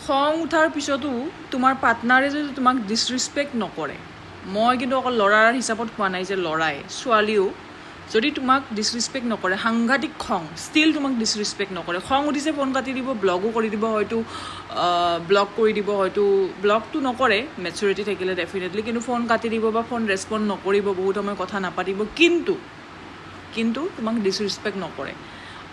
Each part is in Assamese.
খং উঠাৰ পিছতো তোমাৰ পাৰ্টনাৰে যদি তোমাক ডিছৰিছপেক্ট নকৰে, মই কিন্তু অকল ল'ৰাৰ হিচাপত কোৱা নাই যে ল'ৰাই, ছোৱালীও যদি তোমাক ডিছৰিছপেক্ট নকৰে, সাংঘাতিক খং, ষ্টিল তোমাক ডিছৰিছপেক্ট নকৰে, খং উঠিছে ফোন কাটি দিব, ব্লগো কৰি দিব, হয়তো ব্লক কৰি দিব, হয়তো ব্লকটো নকৰে মেচুৰিটি থাকিলে ডেফিনেটলি, কিন্তু ফোন কাটি দিব বা ফোন ৰেছপণ্ড নকৰিব, বহুত সময় কথা নাপাতিব, কিন্তু তোমাক ডিছৰিছপেক্ট নকৰে।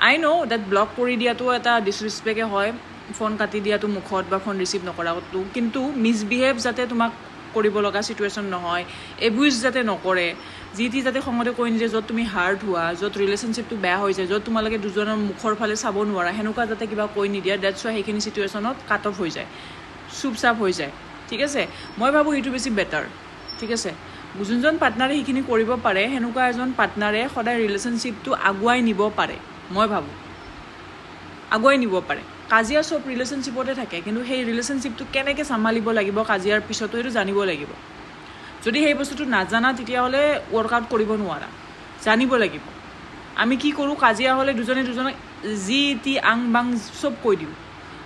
আই ন' ডেট ব্লক কৰি দিয়াটো এটা ডিছৰিছপেক্টে হয়, ফোন কাটি দিয়াটো মুখত বা ফোন ৰিচিভ নকৰাটো, কিন্তু মিছবিহেভ যাতে তোমাক কৰিব লগা চিটুৱেশ্যন নহয়, এবিউজ যাতে নকৰে, যি টি যাতে খঙতে কৈ নিদিয়ে য'ত তুমি হাৰ্ট হোৱা, য'ত ৰিলেশ্যনশ্বিপটো বেয়া হৈ যায়, য'ত তোমালোকে দুজনৰ মুখৰ ফালে চাব নোৱাৰা, সেনেকুৱা যাতে কিবা কৈ নিদিয়া, ডেটছ ৱাই সেইখিনি চিটুৱেশ্যনত কাট অফ হৈ যায়, চুপচাপ হৈ যায়, ঠিক আছে। মই ভাবোঁ সেইটো বেছি বেটাৰ, ঠিক আছে। যোনজন পাৰ্টনাৰে সেইখিনি কৰিব পাৰে, সেনেকুৱা এজন পাৰ্টনাৰে সদায় ৰিলেশ্যনশ্বিপটো আগুৱাই নিব পাৰে, মই ভাবোঁ আগুৱাই নিব পাৰে। কাজিয়া চব ৰিলেশ্যনশ্বিপতে থাকে, কিন্তু সেই ৰিলেশ্যনশ্বিপটো কেনেকৈ চম্ভালিব লাগিব কাজিয়াৰ পিছতো সেইটো জানিব লাগিব। যদি সেই বস্তুটো নাজানা তেতিয়াহ'লে ৱৰ্কআউট কৰিব নোৱাৰা, জানিব লাগিব। আমি কি কৰোঁ, কাজিয়া হ'লে দুজনে দুজনক যি টি আং বাং চব কৈ দিওঁ,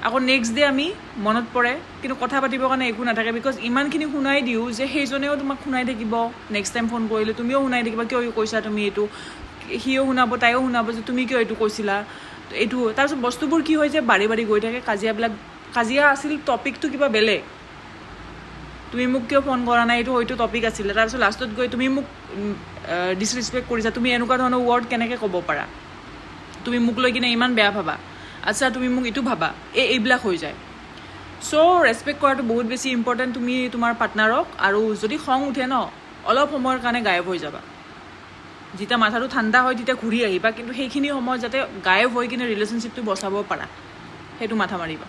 আকৌ নেক্সট ডে আমি মনত পৰে, কিন্তু কথা পাতিবৰ কাৰণে একো নাথাকে, বিকজ ইমানখিনি শুনাই দিওঁ যে সেইজনেও তোমাক শুনাই থাকিব, নেক্সট টাইম ফোন কৰিলে তুমিও শুনাই থাকিবা, কিয় কৈছা তুমি এইটো, সিও শুনাব, তাইও শুনাব যে তুমি কিয় এইটো কৈছিলা, এইটো। তাৰপিছত বস্তুবোৰ কি হয় যে বাঢ়ি বাঢ়ি গৈ থাকে, কাজিয়া আছিল টপিকটো কিবা বেলেগ, তুমি মোক কিয় ফোন কৰা নাই, এইটো হয়তো টপিক আছিলে, তাৰপিছত লাষ্টত গৈ তুমি মোক ডিছৰিছপেক্ট কৰিছা, তুমি এনেকুৱা ধৰণৰ ৱৰ্ড কেনেকৈ ক'ব পাৰা, তুমি মোক লৈ কিনে ইমান বেয়া ভাবা, আচ্ছা তুমি মোক এইটো ভাবা, এইবিলাক হৈ যায়। চ' ৰেচপেক্ট কৰাটো বহুত বেছি ইম্পৰ্টেণ্ট তুমি তোমাৰ পাৰ্টনাৰক। আৰু যদি খং উঠে ন, অলপ সময়ৰ কাৰণে গায়ব হৈ যাবা, যেতিয়া মাথাটো ঠাণ্ডা হয় তেতিয়া ঘূৰি আহিবা, কিন্তু সেইখিনি সময় যাতে গায়ব হৈ কিনে ৰিলেশ্যনশ্বিপটো বচাব পাৰা, সেইটো মাথা মাৰিবা।